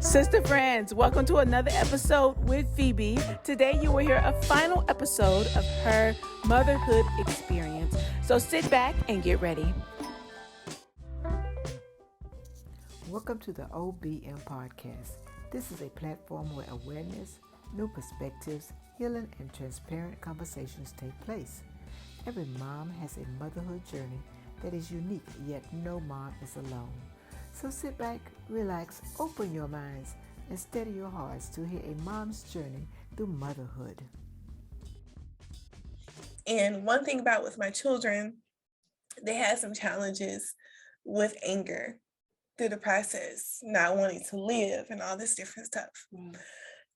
Sister friends, welcome to another episode with Phebe. Today you will hear a final episode of her motherhood experience. So sit back and get ready. Welcome to the OBM Podcast. This is a platform where awareness, new perspectives, healing, and transparent conversations take place. Every mom has a motherhood journey that is unique, yet no mom is alone. So sit back, relax, open your minds, and steady your hearts to hear a mom's journey through motherhood. And one thing about with my children, they had some challenges with anger through the process, not wanting to live and all this different stuff.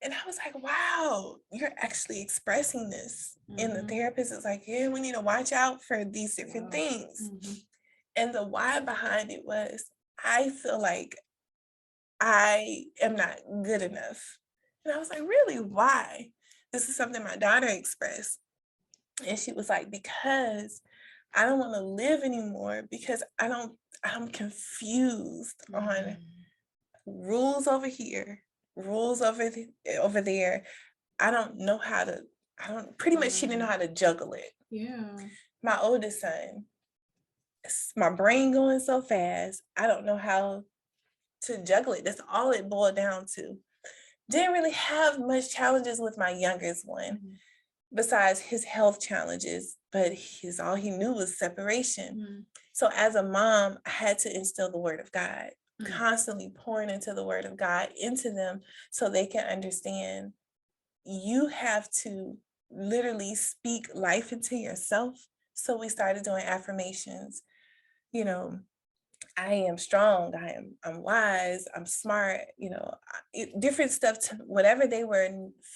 And I was like, wow, you're actually expressing this. And the therapist is like, yeah, we need to watch out for these different things. And the why behind it was, I feel like I am not good enough. And I was like, really, why? This is something my daughter expressed. And she was like, because I don't want to live anymore, because I'm confused on rules over here, rules over there. I don't know how to, she didn't know how to juggle it. Yeah. My oldest son, my brain going so fast, I don't know how to juggle it. That's all it boiled down to. Didn't really have much challenges with my youngest one, besides his health challenges, but all he knew was separation. So as a mom, I had to instill the word of God, constantly pouring into the word of God into them so they can understand you have to literally speak life into yourself. So we started doing affirmations. You know, I am strong, I'm wise, I'm smart, different stuff, to whatever they were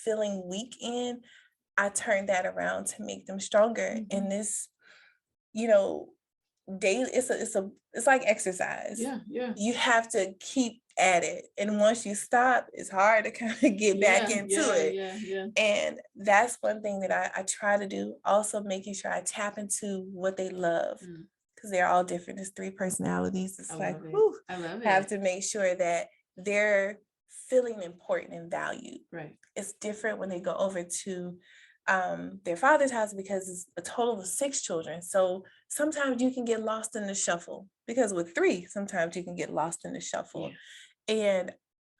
feeling weak in, I turned that around to make them stronger. And this, daily, it's like exercise. Yeah. You have to keep at it. And once you stop, it's hard to kind of get back into it. Yeah. And that's one thing that I try to do. Also making sure I tap into what they love. Because they're all different. It's 3 personalities. It's like, I love it. Have to make sure that they're feeling important and valued. Right. It's different when they go over to their father's house, because it's a total of 6 children. So sometimes you can get lost in the shuffle, because with 3, sometimes you can get lost in the shuffle. And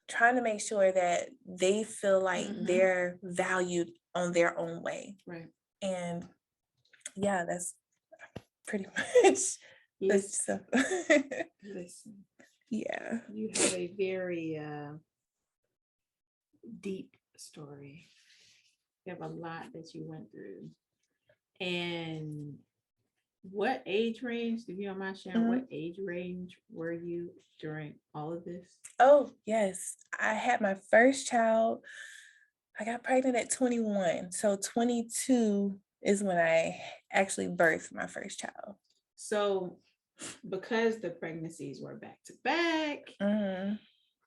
trying to make sure that they feel like they're valued on their own way. Right. And yeah, that's pretty much Yes. stuff. Listen. Yeah. You have a very deep story. You have a lot that you went through. And what age range, if you don't mind sharing, what age range were you during all of this? Oh, yes. I had my first child. I got pregnant at 21. So 22 is when I actually birthed my first child. So because the pregnancies were back to back,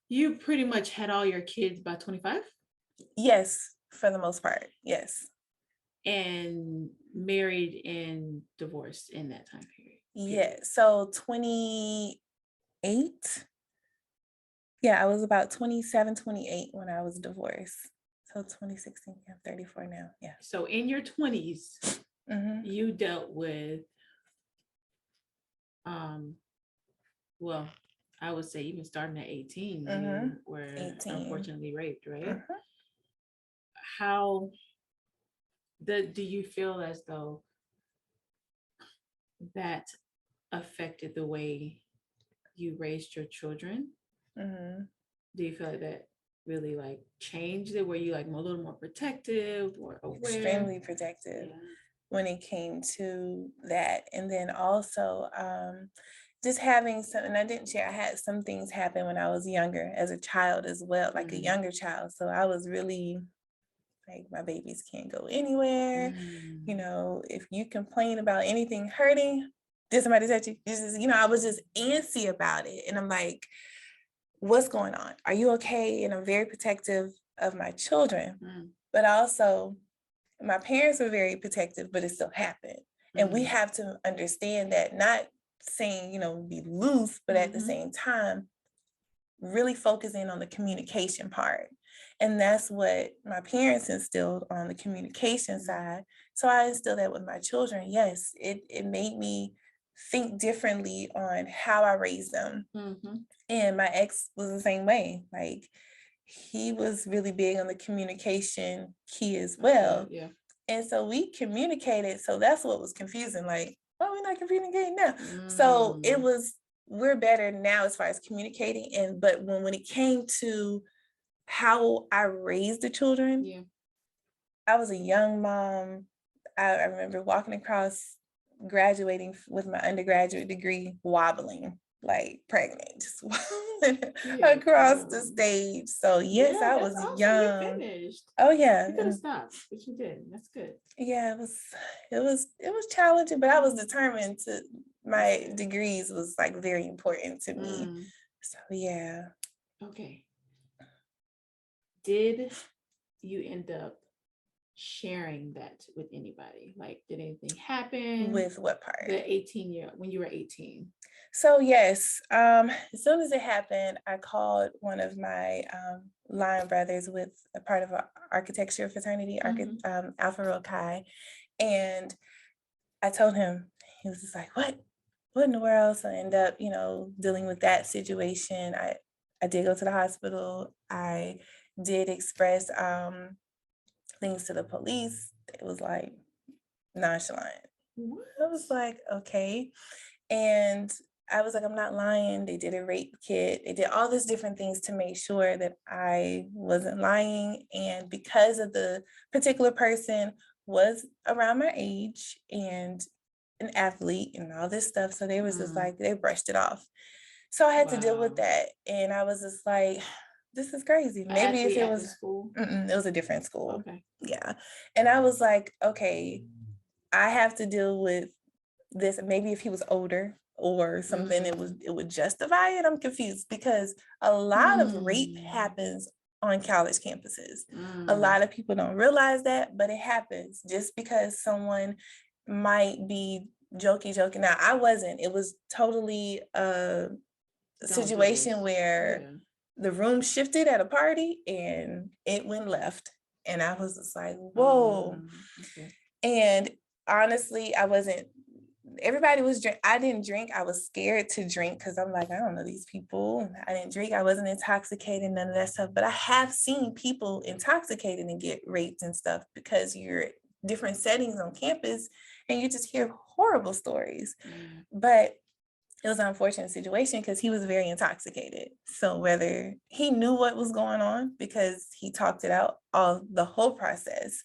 you pretty much had all your kids by 25? Yes, for the most part. Yes. And married and divorced in that time period. Yeah. So 28. Yeah, I was about 27, 28 when I was divorced. So 2016, I'm 34 now. Yeah. So in your 20s, you dealt with, well, I would say even starting at 18, you were 18. Unfortunately raped, right? How do you feel as though that affected the way you raised your children? Do you feel like that really like changed it? Were you like a little more protective or aware? Extremely protective when it came to that. And then also just having some, and I didn't share, I had some things happen when I was younger as a child as well, like a younger child. So I was really like, my babies can't go anywhere. If you complain about anything hurting, did somebody touch you? I was just antsy about it. And I'm like, what's going on? Are you okay? And I'm very protective of my children, but also my parents were very protective, but it still happened. And we have to understand that, not saying, be loose, but at the same time, really focusing on the communication part. And that's what my parents instilled on the communication side. So I instilled that with my children. Yes, it made me think differently on how I raised them. Mm-hmm. And my ex was the same way. Like, he was really big on the communication key as well. Okay, yeah. And so we communicated. So that's what was confusing. Like, oh, we're not communicating now. So it was, we're better now as far as communicating. And but when it came to how I raised the children, Yeah. I was a young mom. I remember walking across, graduating with my undergraduate degree, wobbling, like pregnant, just wobbling across the stage. So yes, I was awesome. young. You finished. Oh yeah. You could have stopped, but you didn't. That's good. Yeah, it was challenging, but I was determined to, my degrees was like very important to me. So yeah. Okay. Did you end up sharing that with anybody? Like, did anything happen? With what part? The 18-year, when you were 18. So yes, as soon as it happened, I called one of my line brothers with a part of an architecture fraternity, Alpha Rho Chi, and I told him. He was just like, "What in the world?" So I ended up, dealing with that situation. I did go to the hospital. I did express things to the police. It was like nonchalant. What? I was like, okay. And I was like, I'm not lying. They did a rape kit. They did all these different things to make sure that I wasn't lying. And because of the particular person was around my age and an athlete and all this stuff, so they was just like, they brushed it off. So I had to deal with that. And I was just like, this is crazy. Maybe if it was school, it was a different school. Okay. Yeah. And I was like, okay, I have to deal with this. Maybe if he was older or something, it would justify it. I'm confused because a lot of rape happens on college campuses. A lot of people don't realize that, but it happens just because someone might be joking. Now, I wasn't. It was totally a situation where the room shifted at a party and it went left. And I was just like, whoa. Okay. And honestly, everybody was drinking. I didn't drink. I was scared to drink because I'm like, I don't know these people. I didn't drink. I wasn't intoxicated, none of that stuff. But I have seen people intoxicated and get raped and stuff because you're at different settings on campus and you just hear horrible stories. But it was an unfortunate situation because he was very intoxicated. So whether he knew what was going on because he talked it out the whole process.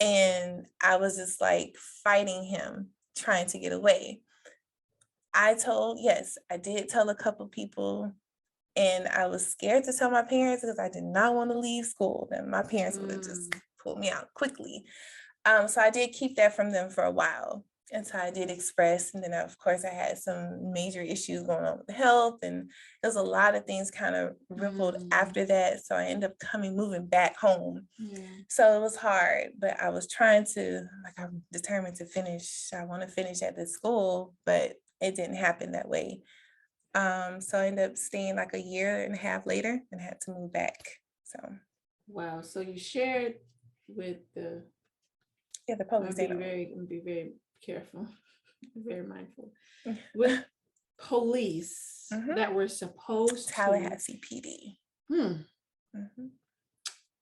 And I was just like fighting him, trying to get away. I did tell a couple people, and I was scared to tell my parents because I did not want to leave school. And my parents would have just pulled me out quickly. So I did keep that from them for a while. And so I did express, and then of course I had some major issues going on with health, and there was a lot of things kind of rippled after that. So I ended up moving back home. So it was hard, but I was I'm determined to finish. I want to finish at this school, but it didn't happen that way. So I ended up staying like a year and a half later and had to move back. So. Wow. So you shared with the police. Be very careful, very mindful with police that were supposed Tallahassee PD.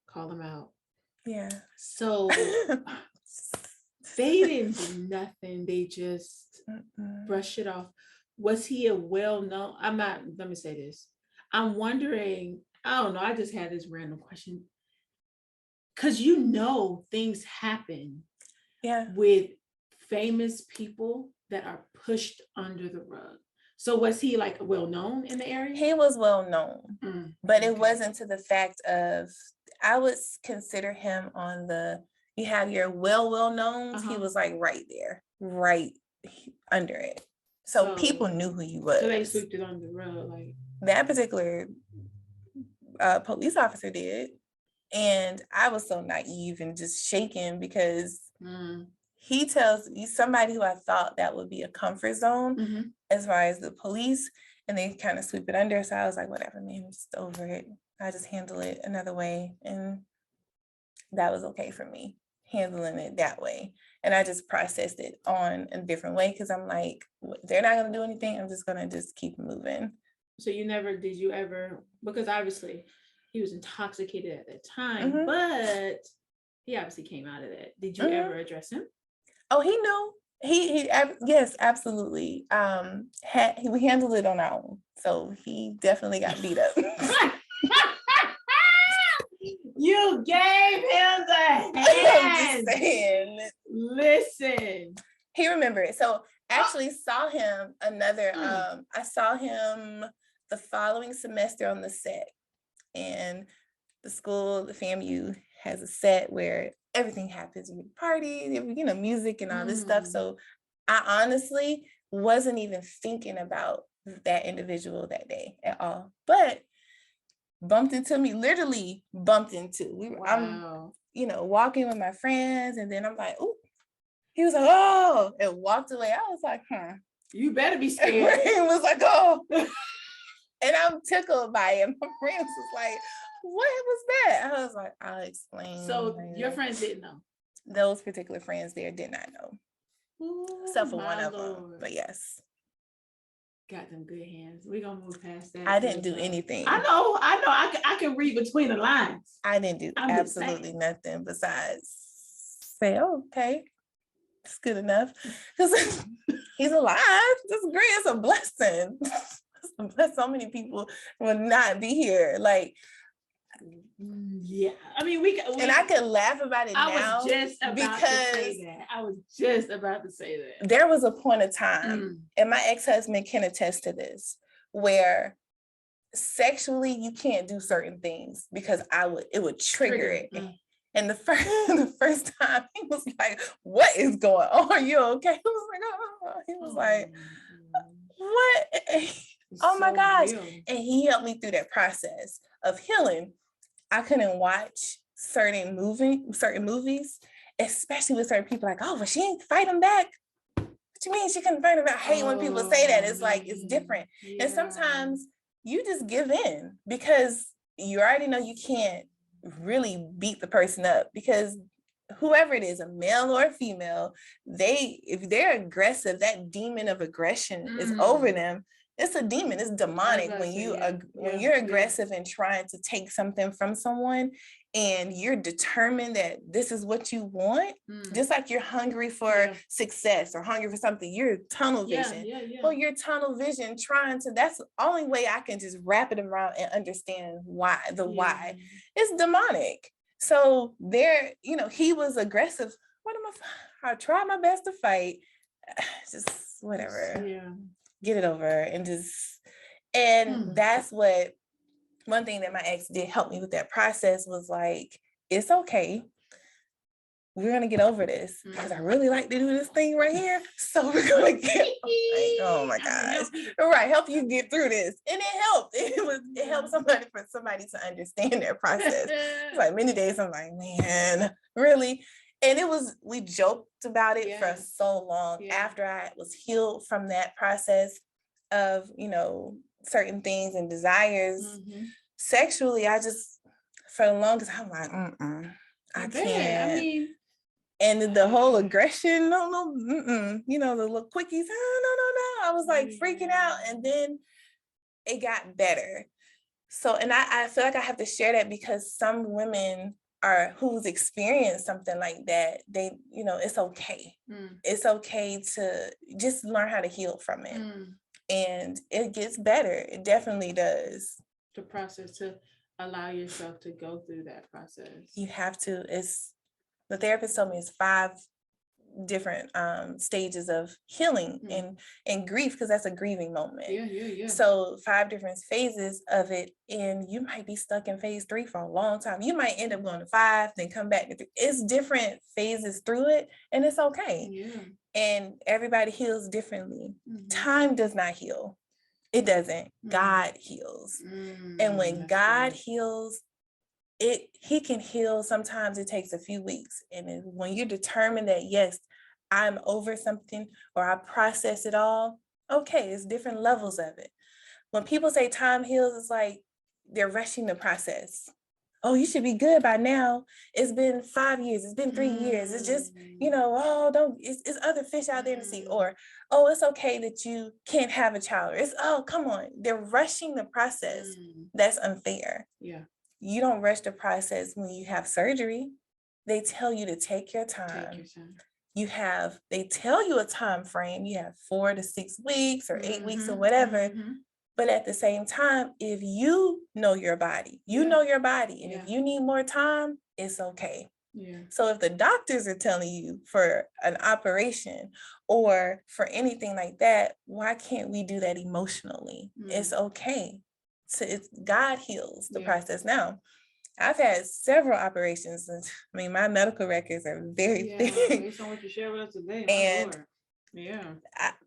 Call them out. Yeah. So they didn't do nothing. They just brushed it off. Was he a well-known? Let me say this. I'm wondering, I don't know. I just had this random question. Because things happen with famous people that are pushed under the rug. So was he like well known in the area? He was well known, but it wasn't to the fact of, I would consider him on you have your well known. He was like right there, right under it. So people knew who he was. So they swept it under the rug, like that particular police officer did. And I was so naive and just shaken because he tells you, somebody who I thought that would be a comfort zone as far as the police, and they kind of sweep it under. So I was like, whatever, man, I'm just over it. I just handle it another way. And that was okay for me, handling it that way. And I just processed it on a different way because I'm like, they're not going to do anything. I'm just going to just keep moving. So did you ever, because obviously he was intoxicated at that time, but he obviously came out of that. Did you ever address him? Oh, he knew. Yes, absolutely. We handled it on our own. So he definitely got beat up. You gave him the hand. I'm just saying. Listen. He remembered. So actually saw him I saw him the following semester on the set. And the school, the FAMU has a set where everything happens. We party, music and all this stuff. So I honestly wasn't even thinking about that individual that day at all. But literally bumped into. I'm, walking with my friends, and then I'm like, ooh. He was like, oh, and walked away. I was like, you better be scared. He was like, oh. And I'm tickled by it. My friends was like, what was that? I was like, I'll explain. So your friends didn't know? Those particular friends there did not know. Ooh, except for one of them. But yes. Got them good hands. We're going to move past that. I didn't do anything. I know. I can read between the lines. I didn't do absolutely nothing besides say, oh, okay. It's good enough. Because he's alive. That's great. It's a blessing. So many people would not be here. Like, yeah. I mean, and I could laugh about it now. I was just about to say that. There was a point of time, and my ex-husband can attest to this, where sexually you can't do certain things because it would trigger it. And the first time he was like, what is going on? Are you okay? He was like, oh. He was like, what? Oh my gosh. Real. And he helped me through that process of healing. I couldn't watch certain movies, especially with certain people like, oh, but she ain't fighting back. What you mean she couldn't fight him back? I hate when people say that. It's like, it's different. Yeah. And sometimes you just give in because you already know you can't really beat the person up, because whoever it is, a male or a female, if they're aggressive, that demon of aggression is over them. It's a demon. It's demonic when you're aggressive and trying to take something from someone, and you're determined that this is what you want. Just like you're hungry for success or hungry for something, you're tunnel vision. Well, you're tunnel vision that's the only way I can just wrap it around and understand why. Why. It's demonic. So he was aggressive. I tried my best to fight. Just whatever. Yeah. Get it over and that's what one thing that my ex did help me with that process was like, it's okay. We're going to get over this because I really like to do this thing right here. So we're going to get, oh my gosh. Right. Help you get through this. And it helped. It helped somebody to understand their process. It's like many days I'm like, man, really? And we joked about it for so long after I was healed from that process of, certain things and desires sexually. I just, for the longest, I'm like, I can't. I mean, and the whole aggression, the little quickies, no. I was like freaking out, and then it got better. So, and I feel like I have to share that because some women who's experienced something like that, they, it's okay. It's okay to just learn how to heal from it. And it gets better. It definitely does. The process, to allow yourself to go through that process. You have to. The therapist told me it's 5 different stages of healing and grief, because that's a grieving moment. Yeah. So 5 different phases of it, and you might be stuck in phase 3 for a long time. You might end up going to 5, then come back to 3. It's different phases through it, and it's okay. Yeah. And everybody heals differently. Time does not heal. It doesn't. God heals. And when God heals, he can heal. Sometimes it takes a few weeks. And when you're determined that, yes, I'm over something, or I process it all, okay, it's different levels of it. when people say time heals, it's like they're rushing the process. Oh, you should be good by now. It's been 5 years. It's been 3 years. It's just, oh, it's other fish out there to see. Or, oh, it's okay that you can't have a child. Or oh, come on. They're rushing the process. That's unfair. Yeah. You don't rush the process when you have surgery. They tell you to take your time. They tell you a time frame. You have 4 to 6 weeks or 8 weeks or whatever. But at the same time, if you know your body, know your body. And if you need more time, it's okay. Yeah. So if the doctors are telling you for an operation or for anything like that, why can't we do that emotionally? It's okay. So God heals the process. Now, I've had several operations. And I mean, my medical records are very thick. Based on what you shared with us today, and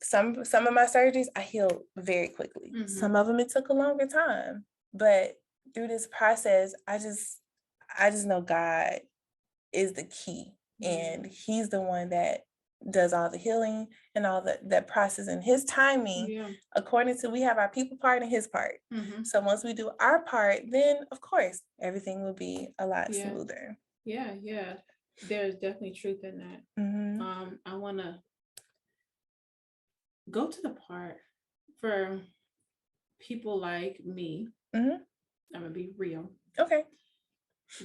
some of my surgeries I healed very quickly. Some of them it took a longer time, but through this process, I just know God is the key, and He's the one that does all the healing and all that process in His timing. According to, we have our people part and His part. So once we do our part, then of course everything will be a lot smoother. Yeah, there's definitely truth in that. I want to go to the part for people like me. I'm gonna be real. Okay.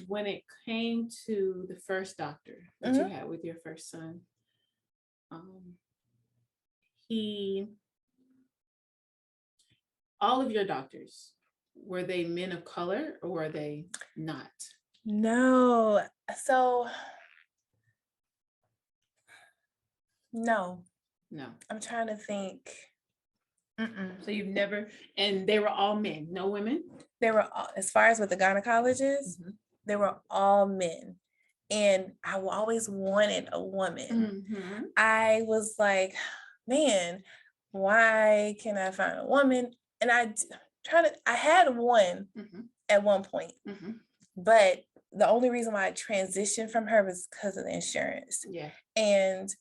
When it came to the first doctor that you had with your first son, all of your doctors, were they men of color or were they not? No. So no. I'm trying to think. So you've never, and they were all men, no women? They were all, as far as with the gynecologist, they were all men. And I always wanted a woman. I was like, man, why can't I find a woman? And I had one at one point, but the only reason why I transitioned from her was because of the insurance. And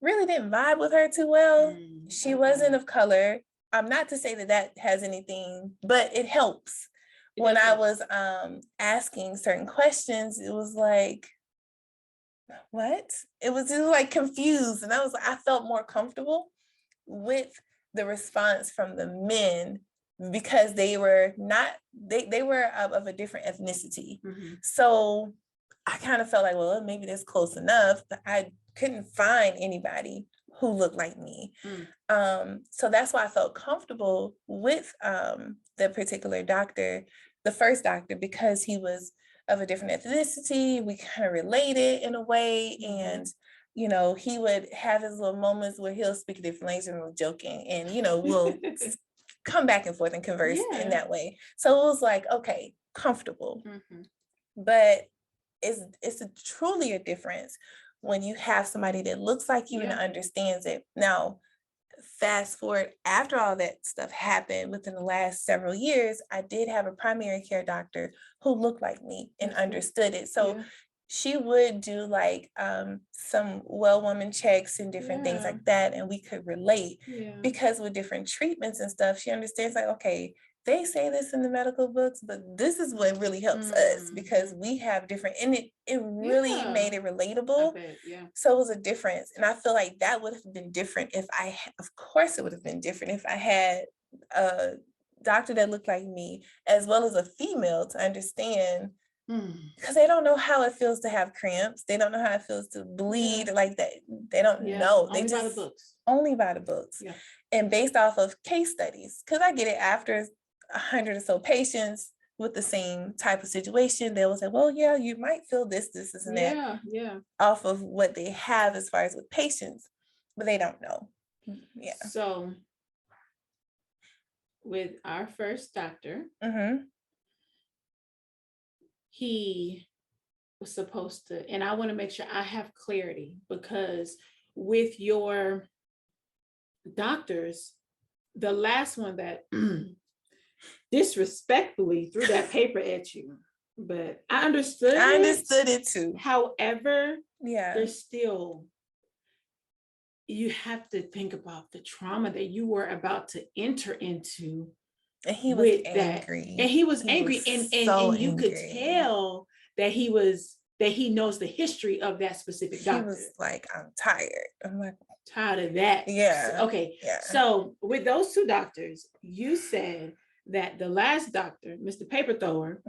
really didn't vibe with her too well. She wasn't of color. Not to say that has anything, but it helps. When I was asking certain questions, it was like, what? It was just like confused. And I felt more comfortable with the response from the men because they were of a different ethnicity. So I kind of felt like, well, maybe that's close enough, but I couldn't find anybody who looked like me. So that's why I felt comfortable with the particular doctor, the first doctor, because he was of a different ethnicity. We kind of related in a way. And, he would have his little moments where he'll speak a different language and we're joking and, we'll come back and forth and converse in that way. So it was like, okay, comfortable. But it's truly a difference when you have somebody that looks like you and understands it. Now, fast forward, after all that stuff happened within the last several years, I did have a primary care doctor who looked like me and understood it. So she would do like some well woman checks and different things like that. And we could relate because with different treatments and stuff, she understands like, okay, they say this in the medical books, but this is what really helps us because we have different, and it really made it relatable. So it was a difference. And I feel like that would have been different of course it would have been different if I had a doctor that looked like me, as well as a female, to understand, because they don't know how it feels to have cramps. They don't know how it feels to bleed like that. They don't know. They Only by the books. Only by the books. And based off of case studies, because I get it after 100 or so patients with the same type of situation, they will say, well, yeah, you might feel this, and that off of what they have as far as with patients, but they don't know. So with our first doctor, he was supposed to, and I want to make sure I have clarity, because with your doctors, the last one that disrespectfully threw that paper at you, but I understood it too. However, there's still, you have to think about the trauma that you were about to enter into And he was with angry. that. And he was He angry. was And so you could angry. tell that he knows the history of that specific doctor. He was like, I'm tired. I'm like, tired of that. Yeah. Okay. Yeah. So with those two doctors, you said that the last doctor, Mr. Paper Thrower,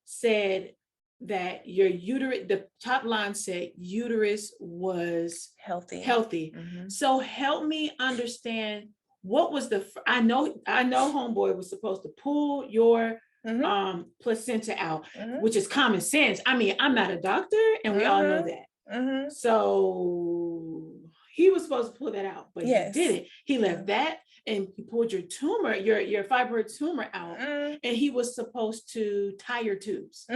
said that your uterus, the top line said uterus was healthy. So help me understand, what was I know homeboy was supposed to pull your placenta out, which is common sense. I mean, I'm not a doctor, and we all know that. So he was supposed to pull that out, but he didn't. He left that, and he pulled your tumor, your fibroid tumor out, and he was supposed to tie your tubes.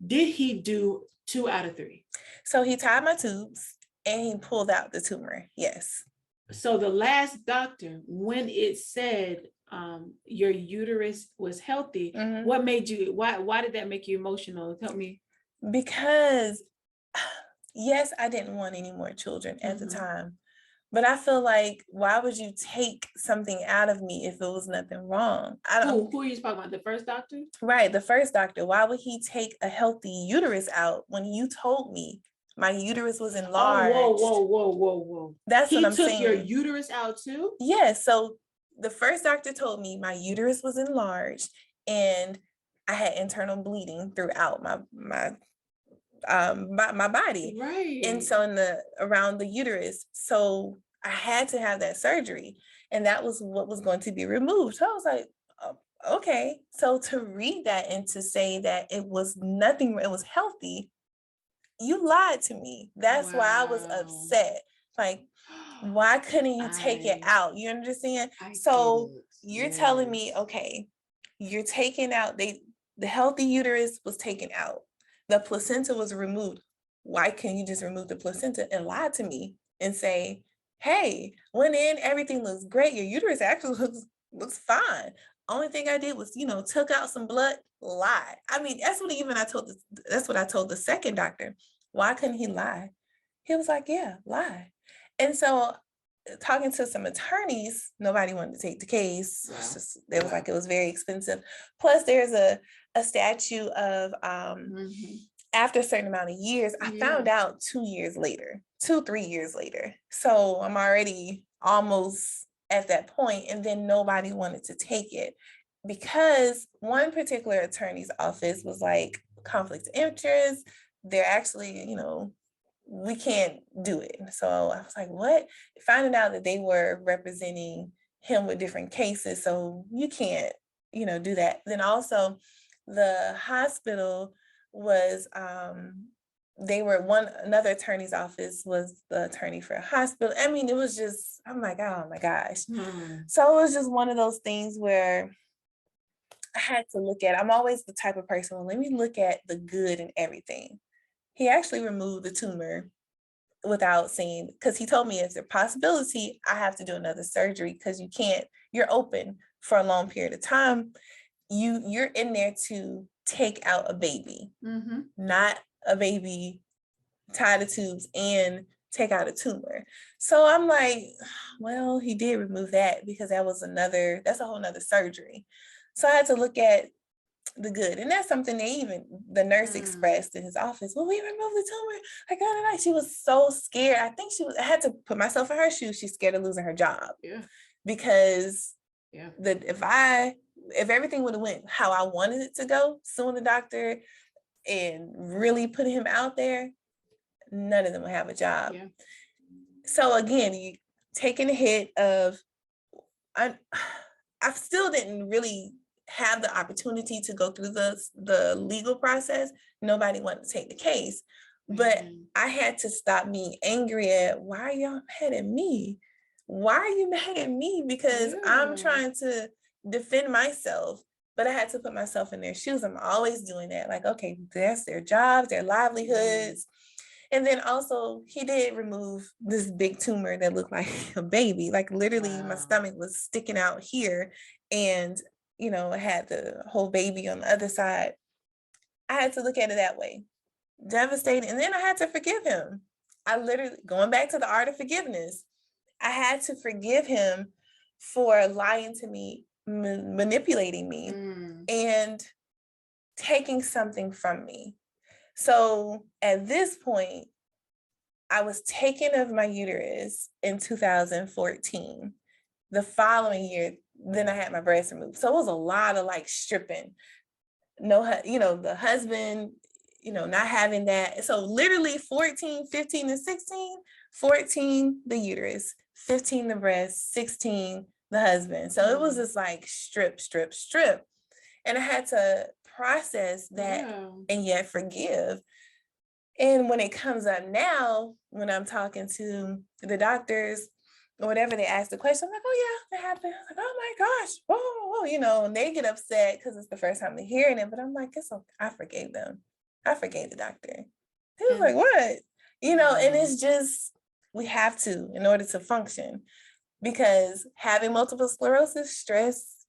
Did he do 2 out of 3? So he tied my tubes and he pulled out the tumor. Yes. So the last doctor, when it said your uterus was healthy, what made you, why did that make you emotional? Tell me. Because yes, I didn't want any more children at the time, but I feel like, why would you take something out of me if it was nothing wrong? Who are you talking about? The first doctor? Right, the first doctor. Why would he take a healthy uterus out when you told me my uterus was enlarged? Whoa. That's what I'm saying. He took your uterus out too? Yes. So the first doctor told me my uterus was enlarged and I had internal bleeding throughout my body. Right. And so around the uterus. So I had to have that surgery, and that was what was going to be removed. So I was like, oh, okay. So to read that and to say that it was nothing, it was healthy, you lied to me. That's why I was upset. Like, why couldn't you take it out? You understand? So you're telling me, okay, you're taking out, the healthy uterus was taken out. The placenta was removed. Why can't you just remove the placenta? And lie to me and say, hey, went in, everything looks great. Your uterus actually looks fine. Only thing I did was, took out some blood. Lie. I mean, that's what I told the second doctor. Why couldn't he lie? He was like, yeah, lie. And so talking to some attorneys, nobody wanted to take the case. They was like, it was very expensive. Plus there's a statute of after a certain amount of years. I found out 3 years later. So I'm already almost at that point, and then nobody wanted to take it because one particular attorney's office was like, conflict of interest. They're actually, we can't do it. So I was like, what? Finding out that they were representing him with different cases. So you can't, do that. Then also the hospital was, another attorney's office was the attorney for a hospital. I mean, it was just, I'm like, oh my gosh. So it was just one of those things where I had to look at, I'm always the type of person, well, let me look at the good in everything. He actually removed the tumor without saying, because he told me if there's a possibility, I have to do another surgery because you're open for a long period of time. You're in there to take out a baby, not a baby, tie the tubes and take out a tumor. So I'm like, well, he did remove that because that's a whole nother surgery. So I had to look at the good. And that's something the nurse expressed in his office. Well, we removed the tumor. Like, she was so scared. I think I had to put myself in her shoes. She's scared of losing her job. Yeah. Because if everything would have went how I wanted it to go, suing the doctor and really putting him out there, none of them would have a job. Yeah. So again, you taking a hit of, I still didn't really have the opportunity to go through the legal process. Nobody wanted to take the case, but I had to stop being angry at, why are y'all mad at me? Why are you mad at me? Because I'm trying to defend myself, but I had to put myself in their shoes. I'm always doing that. Like, okay, that's their jobs, their livelihoods. And then also he did remove this big tumor that looked like a baby. Like literally my stomach was sticking out here, and I had the whole baby on the other side. I had to look at it that way. Devastating. And then I had to forgive him. I literally, going back to the art of forgiveness, I had to forgive him for lying to me manipulating me and taking something from me. So at this point, I was taken of my uterus in 2014. The following year, then I had my breast removed. So it was a lot of like stripping. No, the husband, not having that. So literally 14, 15, and 16, 14, the uterus, 15, the breast, 16, the husband. So it was just like strip. And I had to process that and yet forgive. And when it comes up now, when I'm talking to the doctors or whatever, they ask the question, I'm like, oh yeah, that happened. I'm like, oh my gosh, and they get upset because it's the first time they're hearing it. But I'm like, it's okay. I forgave them. I forgave the doctor. He was like, what? And it's just, we have to in order to function, because having multiple sclerosis, stress,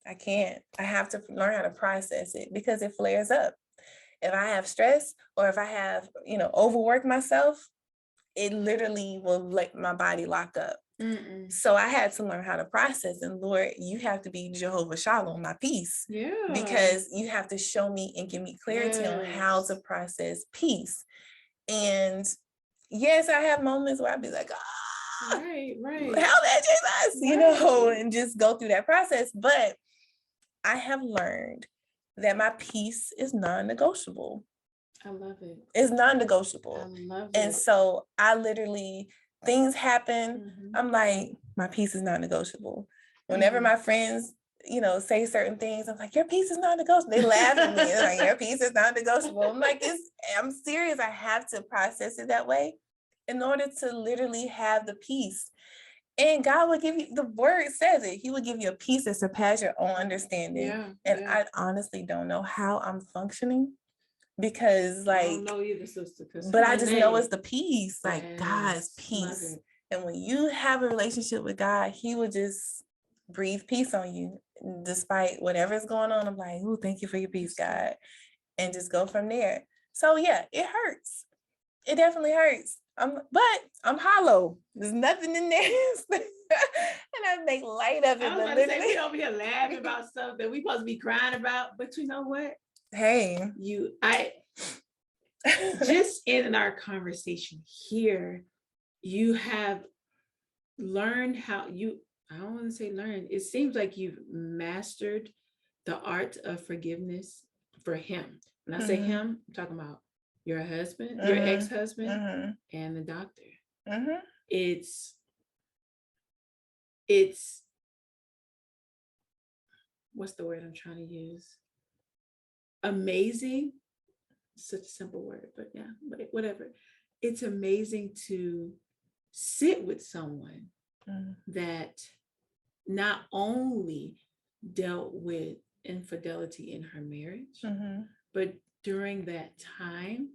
I can't. I have to learn how to process it because it flares up. If I have stress or if I have, overworked myself, it literally will let my body lock up. So I had to learn how to process. And Lord, you have to be Jehovah Shalom, my peace. Yeah. Because you have to show me and give me clarity on how to process peace. And yes, I have moments where I'd be like, right. Help that Jesus, and just go through that process. But I have learned that my peace is non-negotiable. I love it. It's non-negotiable. I love it. And so I literally, things happen. I'm like, my peace is non-negotiable. Whenever my friends, say certain things, I'm like, your peace is non-negotiable. They laugh at me. They're like, your peace is non-negotiable. I'm like, I'm serious. I have to process it that way in order to literally have the peace. And God will give you, the word says it, he will give you a peace that surpasses your own understanding. I honestly don't know how I'm functioning because I don't know either, sister. But I just know it's the peace, like God's peace. And when you have a relationship with God, he will just breathe peace on you despite whatever's going on. I'm like, oh, thank you for your peace, God. And just go from there. So yeah, it hurts. It definitely hurts. But I'm hollow. There's nothing in there. And I make light of it. I was about to say, we over here laughing about stuff that we supposed to be crying about. But you know what? Hey. Just in our conversation here, you have learned how I don't want to say learn. It seems like you've mastered the art of forgiveness for him. When I say him, I'm talking about your husband, your ex-husband, and the doctor. It's what's the word I'm trying to use? Amazing. Such a simple word, but yeah, but whatever. It's amazing to sit with someone that not only dealt with infidelity in her marriage, but during that time,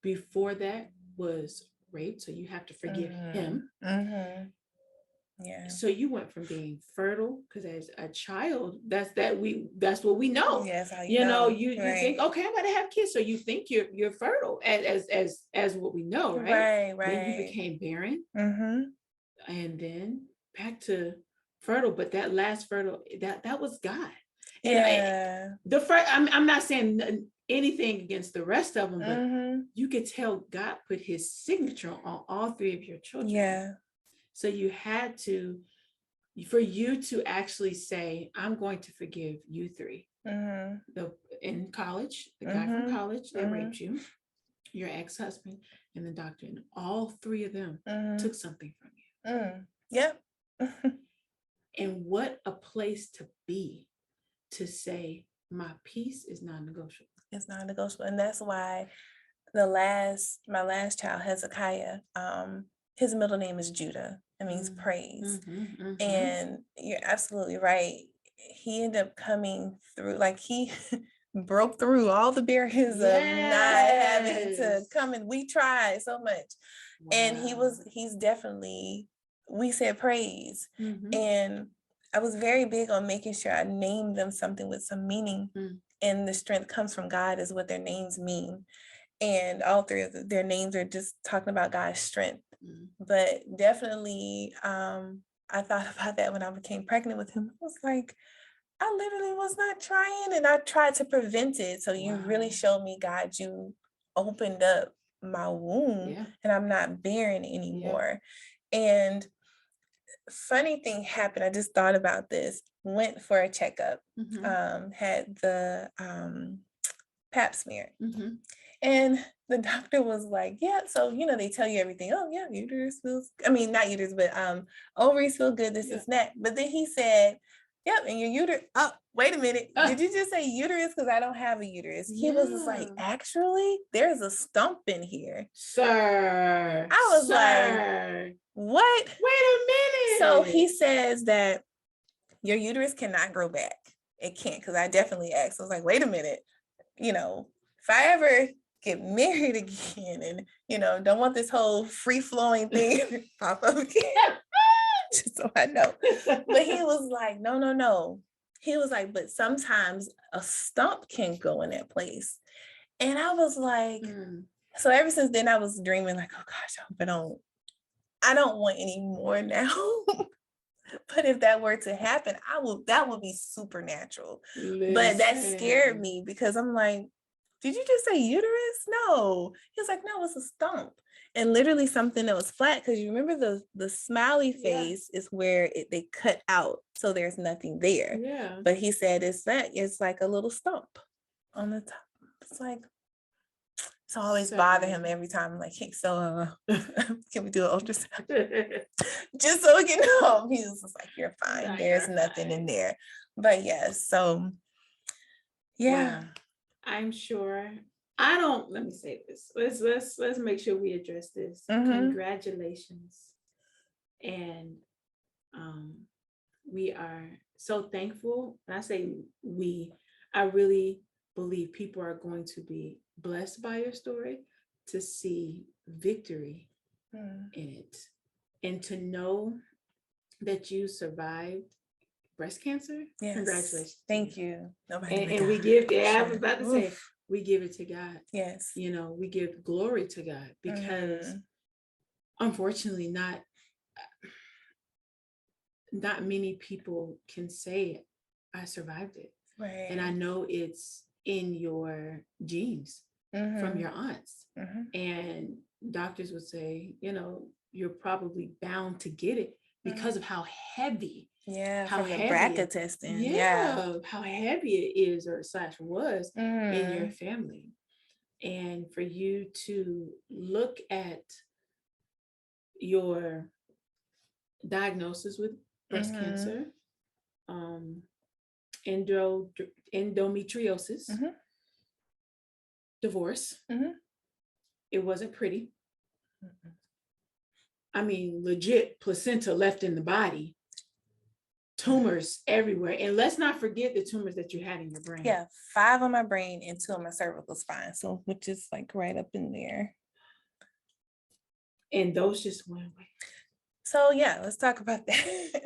before that, was raped. So you have to forgive him. Yeah. So you went from being fertile, because as a child, that's what we know. Yes, you know. You think, okay, I'm gonna have kids, so you think you're fertile as what we know, right? Right. Then you became barren, and then back to fertile. But that last fertile, that was God. And I'm not saying anything against the rest of them, but you could tell God put his signature on all three of your children. Yeah. So you had to, for you to actually say, I'm going to forgive you three. In college, the guy from college that raped you, your ex-husband, and the doctor, and all three of them took something from you. Yep. And what a place to be, to say, my peace is non-negotiable. It's non-negotiable. And that's why my last child, Hezekiah, his middle name is Judah. It means praise. And you're absolutely right. He ended up coming through, like he broke through all the barriers of not having to come in. We tried so much. Wow. And he's definitely, we said praise. And I was very big on making sure I named them something with some meaning. And the strength comes from God is what their names mean. And all three of their names are just talking about God's strength. But definitely, I thought about that when I became pregnant with him. I was like, I literally was not trying, and I tried to prevent it. So you really Wow. showed me, God, you opened up my womb Yeah. and I'm not bearing anymore. And funny thing happened. I just thought about this. Went for a checkup. Had the pap smear. And the doctor was like, yeah, so, they tell you everything. Oh, yeah, uterus feels, not uterus, but ovaries feel good, this is that. But then he said, yep, and your uterus, oh, wait a minute. Did you just say uterus? Because I don't have a uterus. He was just like, actually, there's a stump in here. Sir. I was like, what? Wait a minute. So he says that your uterus cannot grow back. It can't, because I definitely asked. I was like, wait a minute. If I ever get married again and, don't want this whole free-flowing thing to pop up again, just so I know. But he was like, no. He was like, but sometimes a stump can go in that place. And I was like, so ever since then I was dreaming like, oh gosh, I hope I don't want any more now. But if that were to happen, that would be supernatural. But that scared me because I'm like, did you just say uterus? No. He was like, no, it's a stump. And literally something that was flat, because you remember the smiley face is where they cut out. So there's nothing there. Yeah. But he said it's like a little stump on the top. It's like, it's always bother him every time. I'm like, hey, so can we do an ultrasound? Just so we can know. He was just like, you're fine. No, There's you're nothing fine. in there. But yes, so yeah. Wow. I'm sure. Let me say this. Let's make sure we address this. Congratulations. And we are so thankful. And I say I really believe people are going to be blessed by your story, to see victory in it, and to know that you survived breast cancer. Yes. Congratulations. Thank you. And we give, I was about to say, we give it to God. Yes. We give glory to God, because unfortunately not many people can say I survived it. Right. And I know it's in your genes from your aunts. And doctors would say, you're probably bound to get it because of how heavy. Yeah, how from the heavy BRCA testing. how heavy it is or / was in your family. And for you to look at your diagnosis with breast cancer, endometriosis, divorce, it wasn't pretty. Legit placenta left in the body, tumors everywhere. And let's not forget the tumors that you had in your brain. Yeah, 5 on my brain and 2 on my cervical spine. So, which is like right up in there. And those just went away. So yeah, let's talk about that.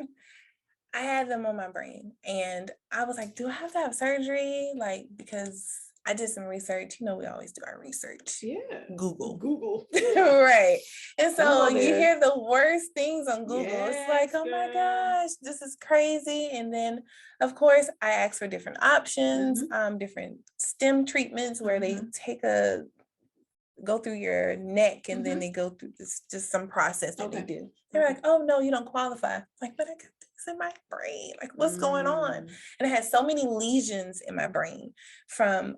I had them on my brain and I was like, do I have to have surgery? Like, because I did some research. We always do our research. Yeah. Google. Right. And so you hear the worst things on Google. Yes, it's like, oh my gosh, this is crazy. And then, of course, I asked for different options, different stem treatments where they go through your neck and then they go through just some process that they do. They're like, oh no, you don't qualify. Like, but I got things in my brain. Like, what's going on? And I had so many lesions in my brain from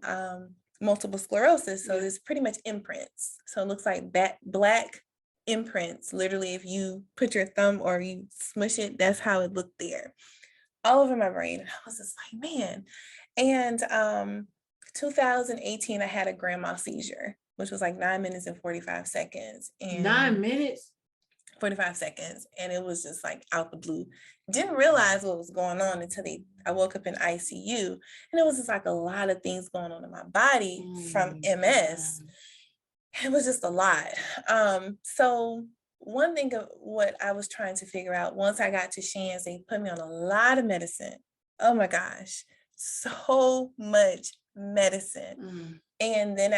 multiple sclerosis. So there's pretty much imprints. So it looks like that black imprints. Literally, if you put your thumb or you smush it, that's how it looked there. All over my brain. And I was just like, man. And 2018, I had a grand mal seizure, which was like 9 minutes and 45 seconds. And 9 minutes? 45 seconds. And it was just like out the blue. Didn't realize what was going on until I woke up in ICU. And it was just like a lot of things going on in my body from MS. It was just a lot. So one thing of what I was trying to figure out, once I got to Shands, they put me on a lot of medicine. Oh my gosh, so much medicine. And then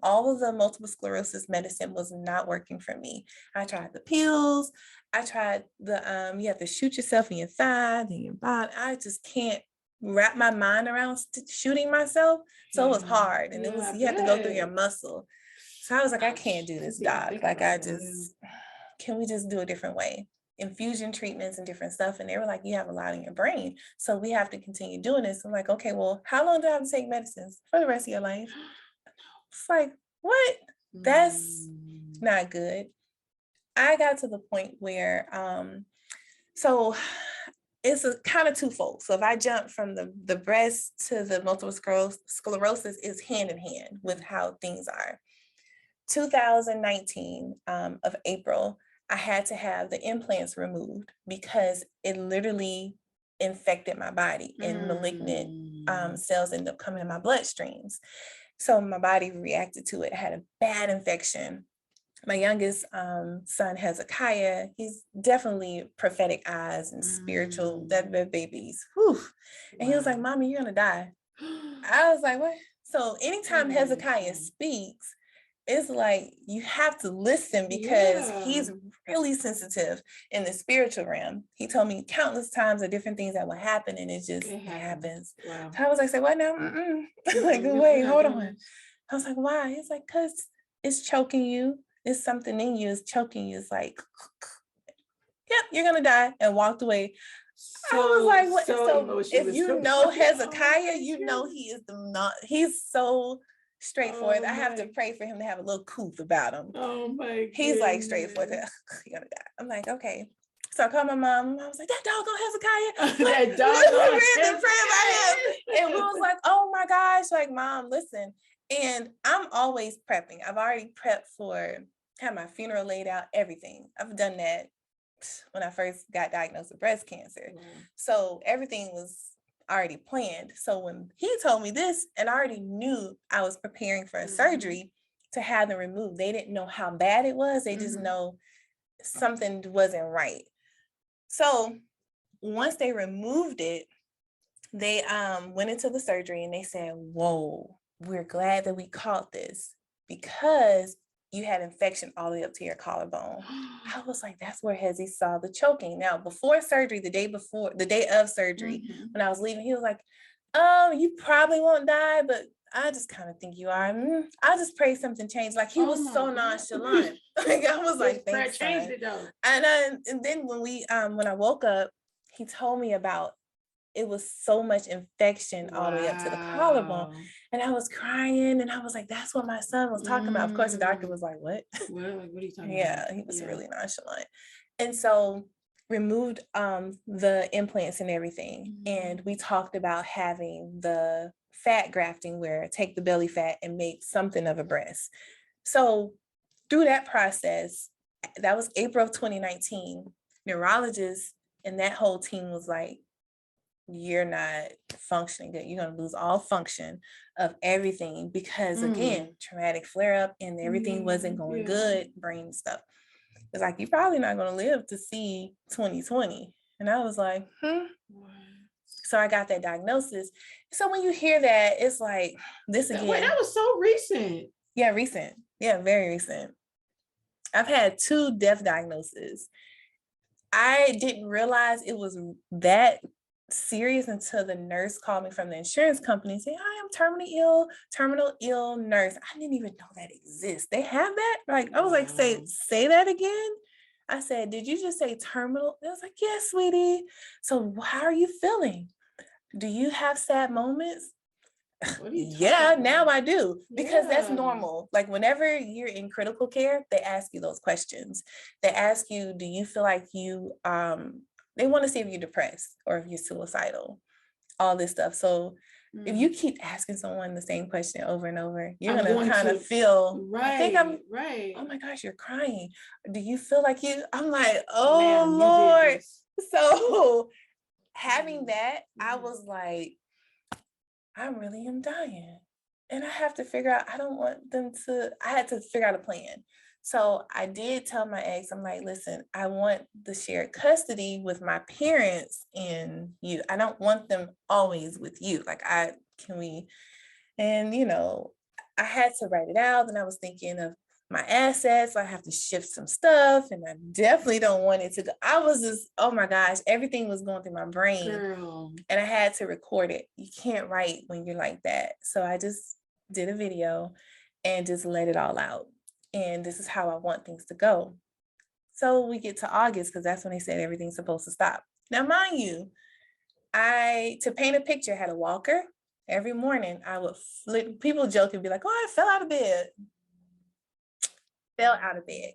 all of the multiple sclerosis medicine was not working for me. I tried the pills. I tried the, you have to shoot yourself in your thigh, then your body. I just can't wrap my mind around shooting myself. So it was hard, and you had to go through your muscle. So I was like, I can't do this, doc. Like, can we just do a different way? Infusion treatments and different stuff. And they were like, you have a lot in your brain, so we have to continue doing this. I'm like, okay, well, how long do I have to take medicines for the rest of your life? It's like, what? That's not good. I got to the point where, so it's a kind of twofold. So if I jump from the breast to the multiple sclerosis is hand in hand with how things are. 2019 of April, I had to have the implants removed because it literally infected my body, and malignant cells ended up coming in my bloodstreams. So my body reacted to it. I had a bad infection. My youngest son, Hezekiah, he's definitely prophetic eyes and spiritual, that babies. Whew. And he was like, Mommy, you're going to die. I was like, what? So anytime Hezekiah speaks, it's like you have to listen because he's really sensitive in the spiritual realm. He told me countless times of different things that will happen, and it happens. Wow. So I was like, say what now? Like, wait, hold on. I was like, why? He's like, because it's choking you. It's something in you is choking you. It's like, yep, you're going to die, and walked away. So, I was like, what? So if you know Hezekiah, you know he's so straightforward. I have to pray for him to have a little couth about him. Oh my He's goodness. Like straightforward. You're gonna die. I'm like, okay. So I called my mom. I was like, that doggone Hezekiah. That doggone Hezekiah. And we was like, oh my gosh, like, Mom, listen. And I'm always prepping. I've already prepped for, have my funeral laid out, everything. I've done that when I first got diagnosed with breast cancer. So everything was already planned. So when he told me this, and I already knew I was preparing for a surgery to have them removed, they didn't know how bad it was. They just know something wasn't right. So once they removed it, they went into the surgery and they said, whoa, we're glad that we caught this because you had infection all the way up to your collarbone. I was like, that's where Hezzy saw the choking. Now, before surgery, the day of surgery, when I was leaving, he was like, you probably won't die, but I just kind of think you are. I'll just pray something changed. Like, he was so nonchalant. Like, I was like, thanks, son. And then when I woke up, he told me about it was so much infection all the way up to the collarbone. And I was crying, and I was like, that's what my son was talking about. Of course, the doctor was like, what? What are you talking about? Yeah, he was really nonchalant. And so removed the implants and everything. And we talked about having the fat grafting, where take the belly fat and make something of a breast. So through that process, that was April of 2019, neurologists and that whole team was like, you're not functioning good. You're going to lose all function of everything because, again, traumatic flare up and everything wasn't going good, brain stuff. It's like, you're probably not going to live to see 2020. And I was like, So I got that diagnosis. So when you hear that, it's like, this again. Wait, that was so recent. Yeah, recent. Yeah, very recent. I've had 2 death diagnoses. I didn't realize it was that serious until the nurse called me from the insurance company and said, I am terminal ill nurse. I didn't even know that exists. They have that? Like, I was like, say that again? I said, did you just say terminal? It was like, yes, sweetie. So how are you feeling? Do you have sad moments? Yeah, now I do, because that's normal. Like, whenever you're in critical care, they ask you those questions. They ask you, do you feel like you, they want to see if you're depressed or if you're suicidal, all this stuff. So if you keep asking someone the same question over and over, you're going to kind of feel, I think oh my gosh, you're crying. Do you feel like you, I'm like, oh, Lord. So having that, I was like, I really am dying. And I have to figure out, I had to figure out a plan. So I did tell my ex, I'm like, listen, I want the shared custody with my parents and you. I don't want them always with you. Like, and I had to write it out. And I was thinking of my assets. I have to shift some stuff, and I definitely don't want it to go. I was just, oh my gosh, everything was going through my brain. Girl. And I had to record it. You can't write when you're like that. So I just did a video and just let it all out. And this is how I want things to go. So we get to August, because that's when they said everything's supposed to stop. Now, mind you, to paint a picture, had a walker. Every morning I would people joke and be like, oh, I fell out of bed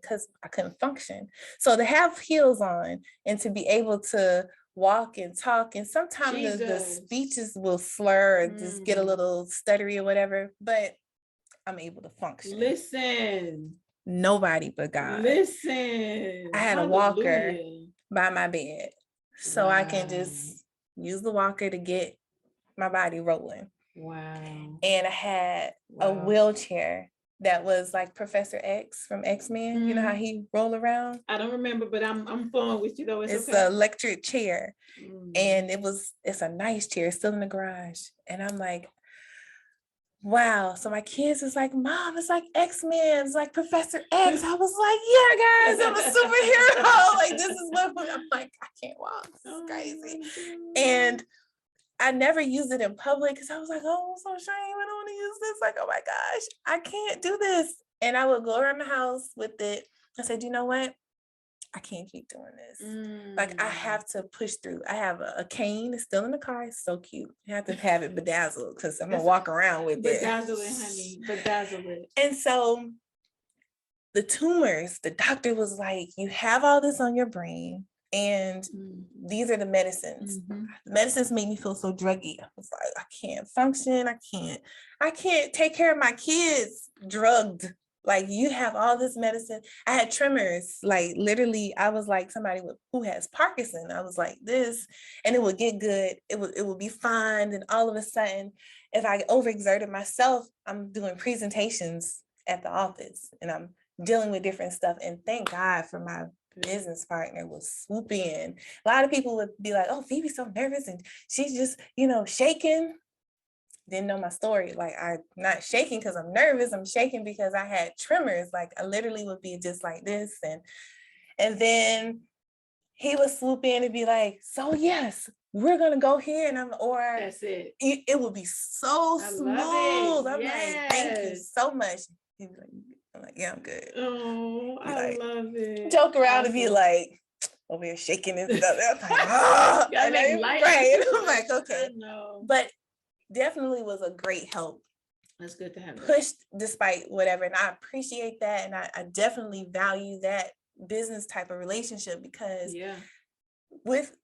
because I couldn't function. So to have heels on and to be able to walk and talk, and sometimes the speeches will slur or just get a little stuttery or whatever, but I'm able to function. Listen. Nobody but God. Listen. I had a walker by my bed, so I can just use the walker to get my body rolling. Wow. And I had a wheelchair that was like Professor X from X-Men. You know how he roll around? I don't remember, but I'm flowing with you though. It's an electric chair. And it's a nice chair, still in the garage. And I'm like, wow. So my kids is like, Mom, it's like X-Men, it's like Professor X. I was like, yeah, guys, I'm a superhero. Like, this is what I'm like, I can't walk. This is crazy. And I never used it in public because I was like, oh, I'm so ashamed. I don't want to use this. Like, oh my gosh, I can't do this. And I would go around the house with it. I said, you know what? I can't keep doing this. Like, I have to push through. I have a cane. It's still in the car. It's so cute. You have to have it bedazzled because I'm going to walk around with it. Bedazzle it, honey. Bedazzle it. And so the tumors, the doctor was like, you have all this on your brain. And these are the medicines. The medicines made me feel so druggy. I was like, I can't function. I can't take care of my kids drugged. Like, you have all this medicine. I had tremors. Like, literally, I was like somebody who has Parkinson. I was like this, and it would get good. It would be fine. And all of a sudden, if I overexerted myself, I'm doing presentations at the office, and I'm dealing with different stuff. And thank God for my business partner will swoop in. A lot of people would be like, oh, Phoebe's so nervous and she's just, shaking. Didn't know my story. Like, I'm not shaking because I'm nervous. I'm shaking because I had tremors. Like, I literally would be just like this. And then he would swoop in and be like, so yes, we're going to go here. And that's it. It would be so smooth. I'm like, thank you so much. He'd be like, I'm like, yeah, I'm good. Oh, I love it. Joke around and be like, over here shaking and stuff. I'm like, oh, right. And I'm like, okay. But definitely was a great help. That's good to have. Pushed despite whatever. And I appreciate that. And I definitely value that business type of relationship because with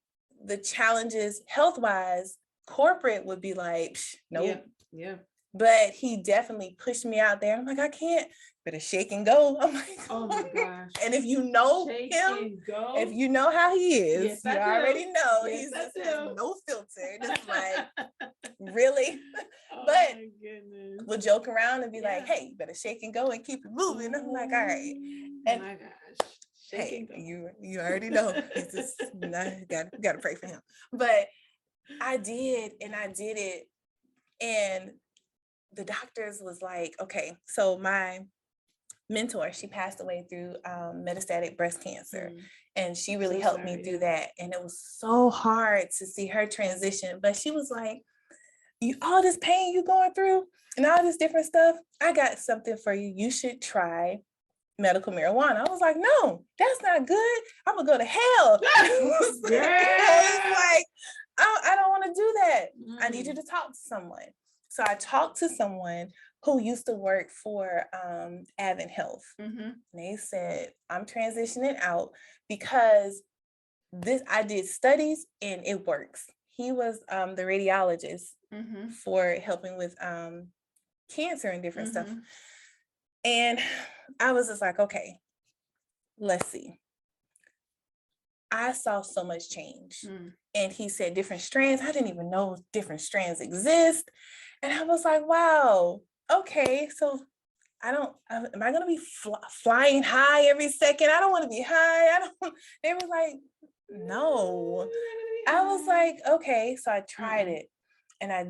the challenges health-wise, corporate would be like, nope. Yeah. But he definitely pushed me out there. I'm like, I can't. Better shake and go. I'm like, oh my gosh. And if you know him, if you know how he is, you already know he's just no filter. Just like, really? But we'll joke around and be like, hey, you better shake and go and keep it moving. I'm like, all right. And my gosh. Hey, you already know. It's just, gotta pray for him. But I did it. And the doctors was like, okay, so my mentor, she passed away through metastatic breast cancer. And she really helped me through that. And it was so hard to see her transition. But she was like, all this pain you going through and all this different stuff, I got something for you. You should try medical marijuana. I was like, no, that's not good. I'm gonna go to hell. I was like, I don't want to do that. I need you to talk to someone. So I talked to someone who used to work for Advent Health. And they said, I'm transitioning out because I did studies and it works. He was the radiologist for helping with cancer and different stuff. And I was just like, okay, let's see. I saw so much change. And he said different strands. I didn't even know different strands exist. And I was like, wow, okay, so am I going to be flying high every second? I don't want to be high. They were like, no. I was like, okay, so I tried it. And I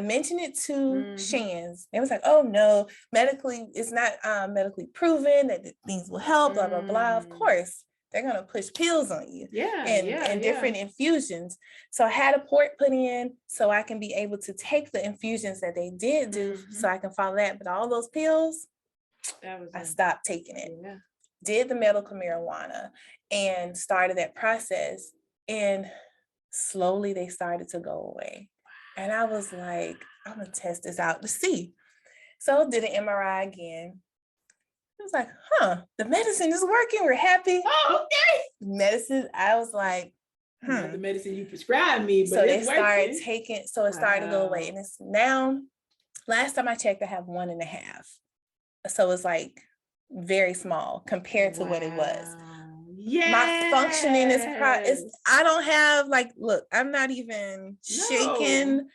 mentioned it to Shan's. It was like, oh no, it's not medically proven that things will help, blah, blah, blah. Of course, they're going to push pills on you and different infusions. So I had a port put in so I can be able to take the infusions that they did do so I can follow that. But all those pills, I stopped taking it. Yeah. Did the medical marijuana and started that process. And slowly they started to go away. And I was like, I'm going to test this out to see. So did an MRI again. I was like, the medicine is working. We're happy. Oh, okay. Medicine, I was like, Not the medicine you prescribed me, but so they started taking, so it started to go away. And it's now, last time I checked, I have 1.5. So it's like very small compared to what it was. Yeah, my functioning is I don't have look, I'm not even shaking.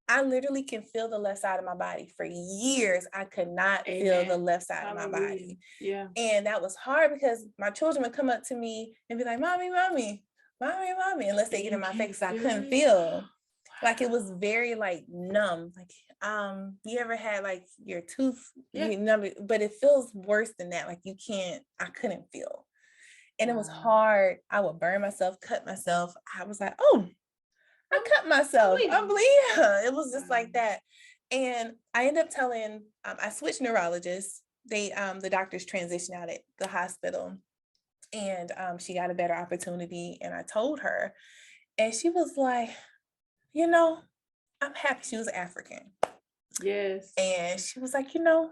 I literally can feel the left side of my body. For years, I could not feel the left side of my body. Yeah. And that was hard because my children would come up to me and be like, mommy, mommy, mommy, mommy, unless they get in my face. I couldn't feel. Like it was very numb. You ever had your tooth numb, but it feels worse than that. I couldn't feel. And it was hard. I would burn myself, cut myself. I was like, oh, I cut myself. It was just like that. And I ended up telling, I switched neurologists. The doctors transitioned out at the hospital and she got a better opportunity. And I told her, and she was like, I'm happy. She was African. Yes. And she was like, well,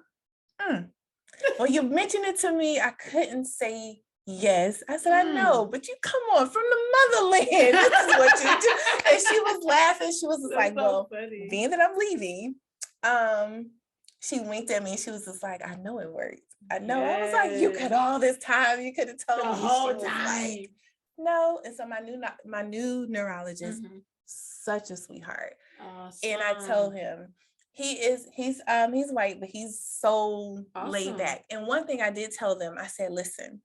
you mentioned it to me. I couldn't say yes. I said, I know, but you come on from the motherland. This is what you do. And she was laughing. She was just like, well, being that I'm leaving, she winked at me. She was just like, I know it worked. I know. Yes. I was like, you could all this time. You could have told me. The whole time. No. And so my new neurologist, such a sweetheart. Awesome. And I told him, he's white, but he's so laid back. And one thing I did tell them, I said, listen,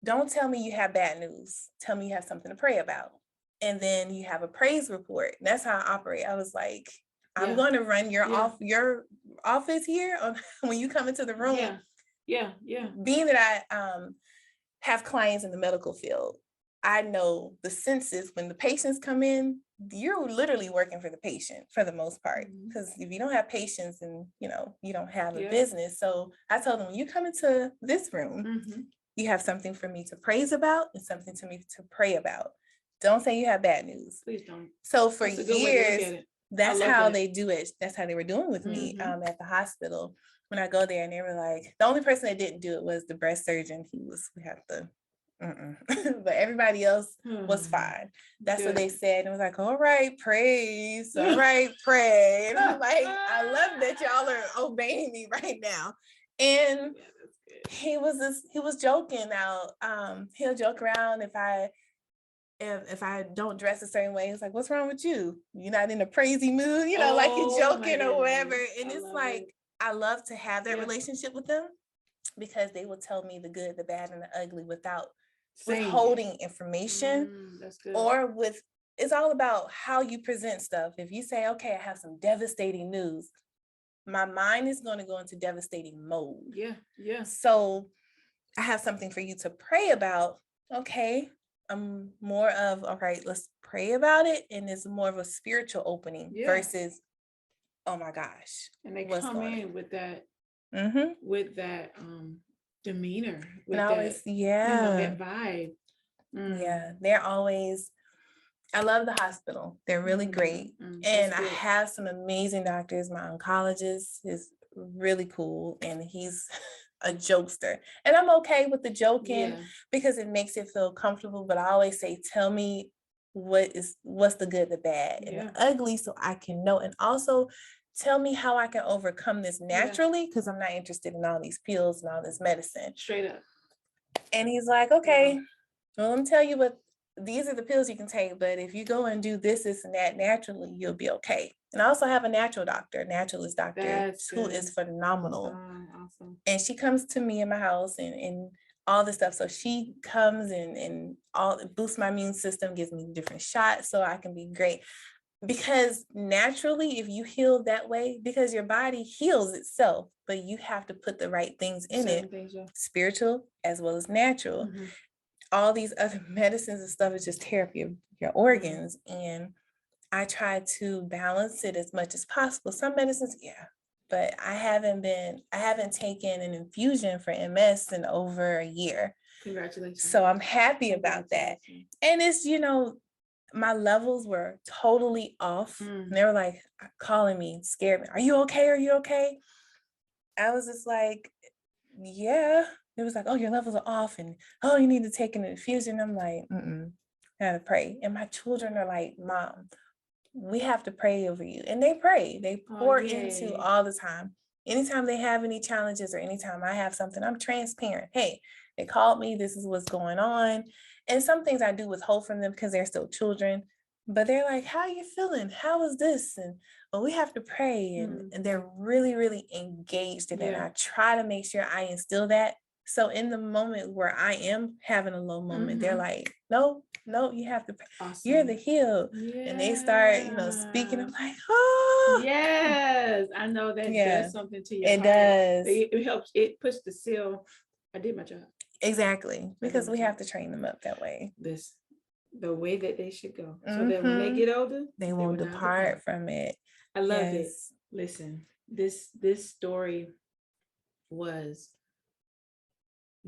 don't tell me you have bad news. Tell me you have something to pray about. And then you have a praise report. And that's how I operate. I was like, I'm going to run your office here when you come into the room. Yeah. Being that I have clients in the medical field, I know the census when the patients come in, you're literally working for the patient for the most part. Because if you don't have patients, then you don't have a business. So I told them, when you come into this room, you have something for me to praise about and something to me to pray about. Don't say you have bad news. Please don't. So for years, that's how they do it. That's how they were doing with me at the hospital. When I go there, and they were like, the only person that didn't do it was the breast surgeon. But everybody else was fine. That's what they said. And it was like, all right, praise. All right, pray. And I'm like, I love that y'all are obeying me right now. And he was joking now. He'll joke around if I don't dress a certain way. It's like, what's wrong with you? You're not in a crazy mood, like you're joking or whatever. And it's like, I love to have that relationship with them because they will tell me the good, the bad, and the ugly without withholding information. That's good. It's all about how you present stuff. If you say, okay, I have some devastating news, my mind is going to go into devastating mode. Yeah. So I have something for you to pray about. Okay. I'm more of, all right, let's pray about it. And it's more of a spiritual opening versus, oh my gosh. And they come in with that, demeanor, with that vibe. Yeah. They're always, I love the hospital. They're really great. And I have some amazing doctors. My oncologist is really cool. And he's a jokester. And I'm okay with the joking because it makes it feel comfortable. But I always say, tell me what's the good, the bad, and the ugly so I can know. And also tell me how I can overcome this naturally because I'm not interested in all these pills and all this medicine. Straight up. And he's like, okay, well, let me tell you what. These are the pills you can take, but if you go and do this and that naturally, you'll be okay. And I also have a naturalist doctor who is phenomenal. Awesome. And she comes to me in my house and all this stuff. So she comes and all boosts my immune system, gives me different shots so I can be great. Because naturally, if you heal that way, because your body heals itself, but you have to put the right things in Certain it, things, yeah. spiritual as well as natural. Mm-hmm. All these other medicines and stuff is just tear up your organs. And I try to balance it as much as possible. Some medicines, yeah, but I haven't taken an infusion for MS in over a year. Congratulations. So I'm happy about that. And it's, my levels were totally off. And they were like calling me, scared me. Are you okay? Are you okay? I was just like, yeah. It was like, oh, your levels are off, and oh, you need to take an infusion. I'm like, I gotta pray. And my children are like, Mom, we have to pray over you. And they pray. They pour into all the time. Anytime they have any challenges or anytime I have something, I'm transparent. Hey, they called me. This is what's going on. And some things I do withhold from them because they're still children. But they're like, how are you feeling? How is this? And well, we have to pray. And they're really, really engaged in it. I try to make sure I instill that. So in the moment where I am having a low moment, they're like, no, you have to pray. Awesome. You're the healed. Yeah. And they start, speaking. I'm like, oh. Yes, I know that does something to your heart. It does. It helps. It puts the seal. I did my job. Exactly. Because we have to train them up that way. The way that they should go. So that when they get older, they won't depart from it. I love it. Listen, this story was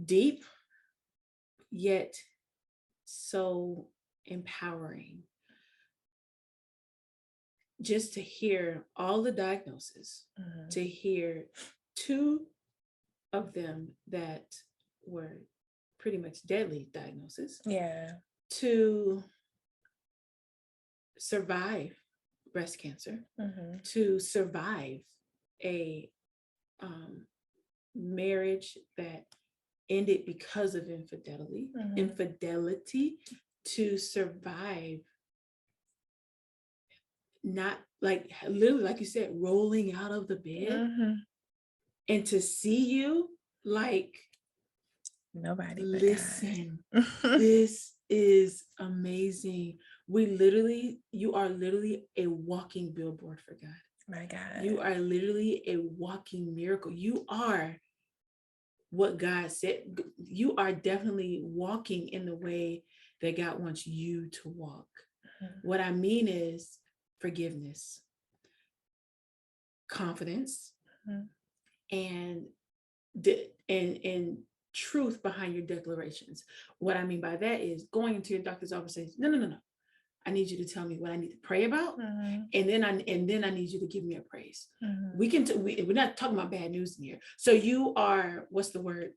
deep, yet so empowering. Just to hear all the diagnoses, to hear 2 of them that were pretty much deadly diagnoses. Yeah. To survive breast cancer, to survive a marriage that ended because of infidelity, to survive not like literally, like you said, rolling out of the bed, and to see you like nobody. Listen, this is amazing. You are literally a walking billboard for God. My God. You are literally a walking miracle. You are what God said. You are definitely walking in the way that God wants you to walk. What I mean is forgiveness, confidence, and truth behind your declarations. What I mean by that is going into your doctor's office and saying, no. I need you to tell me what I need to pray about, and then I need you to give me a praise. We're not talking about bad news in here. So you are, what's the word?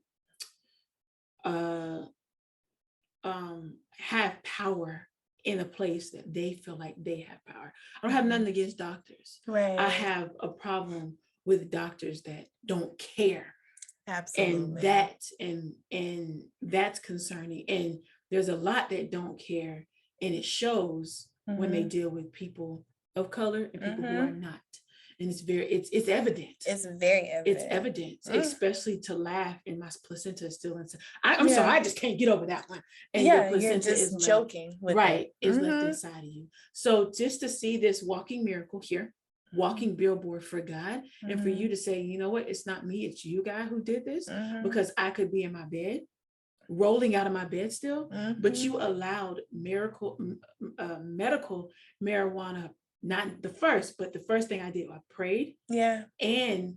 Have power in a place that they feel like they have power. I don't have nothing against doctors. Right. I have a problem with doctors that don't care. Absolutely. And that's concerning. And there's a lot that don't care. And it shows when they deal with people of color and people who are not. And it's evident. It's very evident. It's evident, especially to laugh and my placenta is still inside. I'm sorry, I just can't get over that one. And your placenta you're just joking with is left inside of you. So just to see this walking miracle here, walking billboard for God, and for you to say, you know what, it's not me, it's you, God, who did this, because I could be in my bed, rolling out of my bed still, but you allowed medical marijuana, not the first, but the first thing I did, I prayed. Yeah. And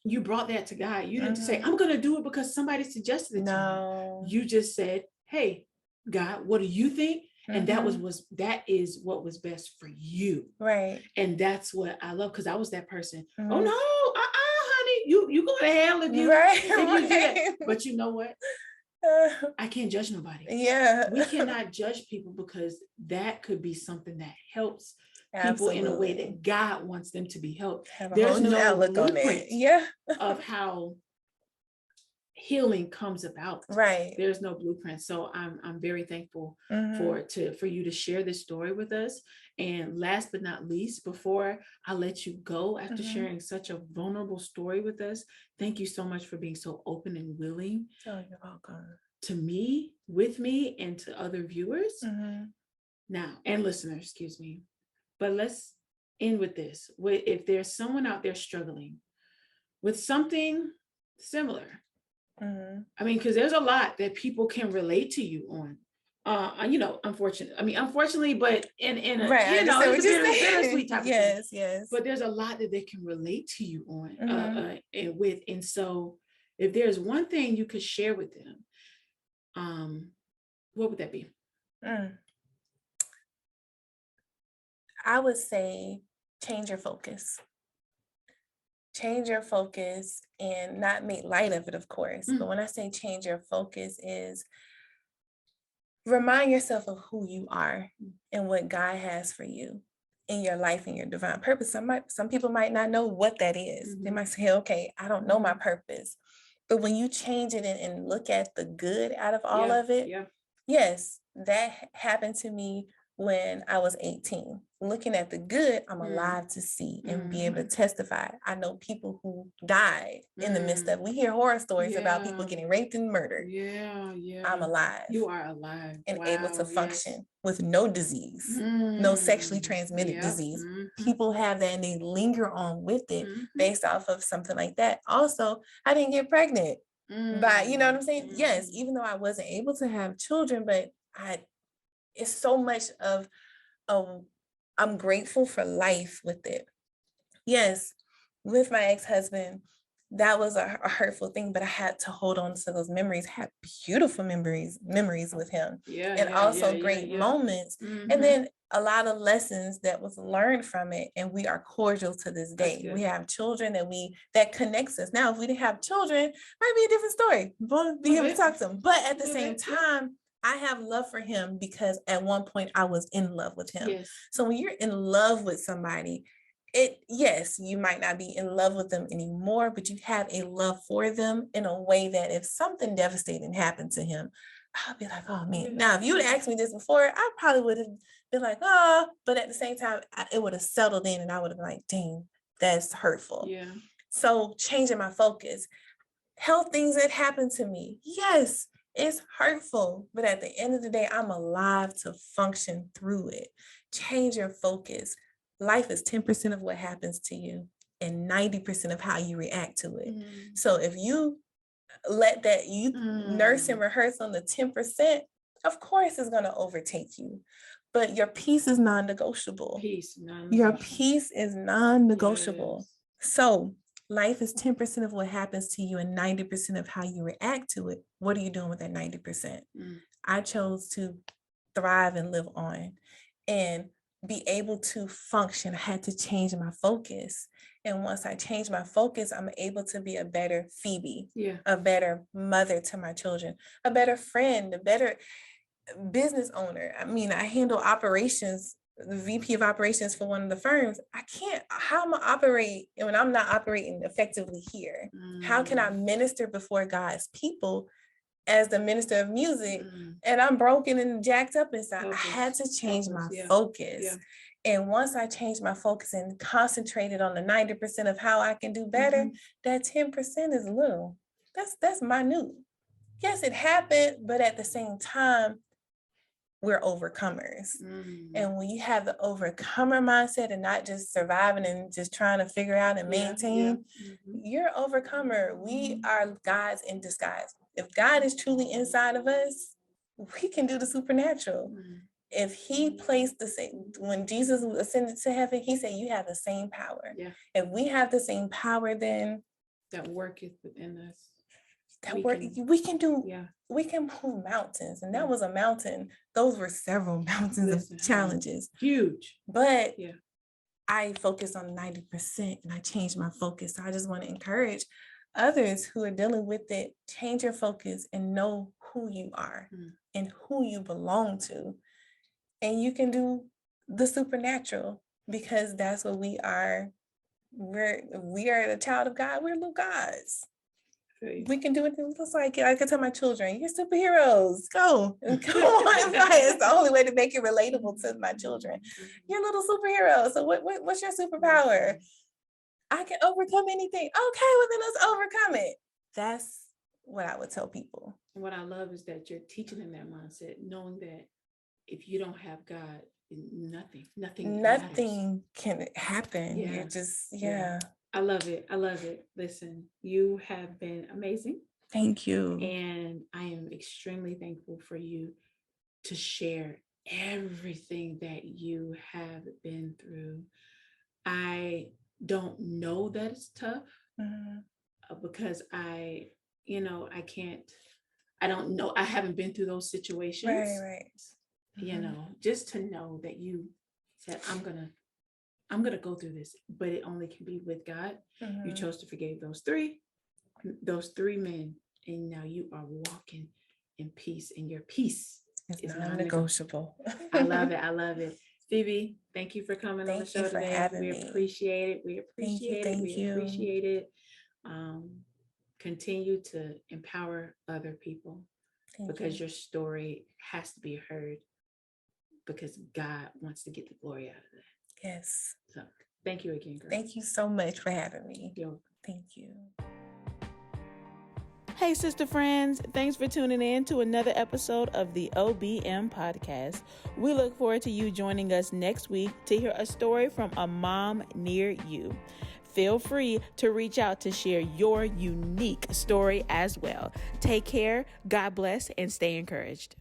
you brought that to God. You didn't say, I'm going to do it because somebody suggested it to me. You just said, hey, God, what do you think? And that is what was best for you. Right. And that's what I love, because I was that person. Oh no, honey, you go to hell if you, if you do that. But you know what? I can't judge nobody. Yeah. We cannot judge people, because that could be something that helps people in a way that God wants them to be helped. There's no blueprint of how healing comes about. Right. There's no blueprint. So I'm very thankful for you to share this story with us. And last but not least, before I let you go, after sharing such a vulnerable story with us, thank you so much for being so open and willing. Oh, you're welcome. To me, with me, and to other viewers now, and listeners, excuse me. But let's end with this. If there's someone out there struggling with something similar, I mean, because there's a lot that people can relate to you on. Unfortunately, but in a, right, it's a bittersweet type of thing. Yes. But there's a lot that they can relate to you on, and with. And so if there's one thing you could share with them, what would that be? I would say change your focus. Change your focus and not make light of it, of course. But when I say change your focus is remind yourself of who you are and what God has for you in your life and your divine purpose. Some people might not know what that is. They might say, okay, I don't know my purpose. But when you change it and look at the good out of all of it, yes, that happened to me when I was 18. Looking at the good, I'm alive to see and be able to testify. I know people who died in the midst of, we hear horror stories about people getting raped and murdered. I'm alive. You are alive. And able to function with no disease, no sexually transmitted disease. People have that and they linger on with it based off of something like that. Also, I didn't get pregnant by, you know what I'm saying? Yes, even though I wasn't able to have children, but it's so much of I'm grateful for life with it. Yes, with my ex-husband, that was a hurtful thing, but I had to hold on to those memories, had beautiful memories with him, great moments. And then a lot of lessons that was learned from it. And we are cordial to this day. We have children that connects us. Now, if we didn't have children, might be a different story. We'll be able to talk to them. But at the same time, I have love for him because at one point I was in love with him. So when you're in love with somebody, you might not be in love with them anymore, but you have a love for them in a way that if something devastating happened to him, I'll be like, oh man. Now, if you would asked me this before, I probably would have been like, oh, but at the same time, it would have settled in and I would have been like, dang, that's hurtful. So changing my focus, health things that happen to me. Yes, it's hurtful, but at the end of the day, I'm alive to function through it. Change your focus. Life is 10% of what happens to you and 90% of how you react to it. So if you let that, you nurse and rehearse on the 10%, of course it's going to overtake you. But your peace is non-negotiable. Your peace is non-negotiable. So life is 10% of what happens to you and 90% of how you react to it. What are you doing with that 90%? I chose to thrive and live on and be able to function. I had to change my focus. And once I changed my focus, I'm able to be a better Phebe, a better mother to my children, a better friend, a better business owner. I mean, I handle operations, the VP of operations for one of the firms. How am I operate when I'm not operating effectively here? How can I minister before God's people as the minister of music and I'm broken and jacked up inside? I had to change my focus. And once I changed my focus and concentrated on the 90% of how I can do better, that 10% is little. That's minute. Yes, it happened, but at the same time, we're overcomers. And when you have the overcomer mindset and not just surviving and just trying to figure out and maintain, you're an overcomer. We are gods in disguise. If God is truly inside of us, we can do the supernatural. If he placed the same, when Jesus ascended to heaven, he said, you have the same power. If we have the same power, then that worketh within us. We can move mountains. And that was a mountain. Those were several mountains of challenges. Huge. But I focused on 90% and I changed my focus. So I just want to encourage others who are dealing with it, change your focus and know who you are and who you belong to. And you can do the supernatural because that's what we are. We are the child of God. We're little gods. feel you. We can do it. It's like I can tell my children, "You're superheroes. Go and come on!" It's the only way to make it relatable to my children. You're a little superhero. So what's your superpower? I can overcome anything. Okay, well then let's overcome it. That's what I would tell people. And what I love is that you're teaching them that mindset, knowing that if you don't have God, nothing matters. Can happen. Yeah. You're just, yeah. I love it. I love it. Listen, you have been amazing. Thank you. And I am extremely thankful for you to share everything that you have been through. I don't know that it's tough because I don't know. I haven't been through those situations. Right. You know, just to know that you said, I'm gonna go through this, but it only can be with God. You chose to forgive those three men, and now you are walking in peace, and your peace is non-negotiable. I love it. I love it. Phebe, thank you for coming on the show today. We appreciate it. We appreciate it. We appreciate it. Continue to empower other people because your story has to be heard, because God wants to get the glory out of that. Yes. So thank you again, girl. Thank you so much for having me. You're welcome. Thank you. Hey, sister friends, thanks for tuning in to another episode of the OBM Podcast. We look forward to you joining us next week to hear a story from a mom near you. Feel free to reach out to share your unique story as well. Take care, God bless, and stay encouraged.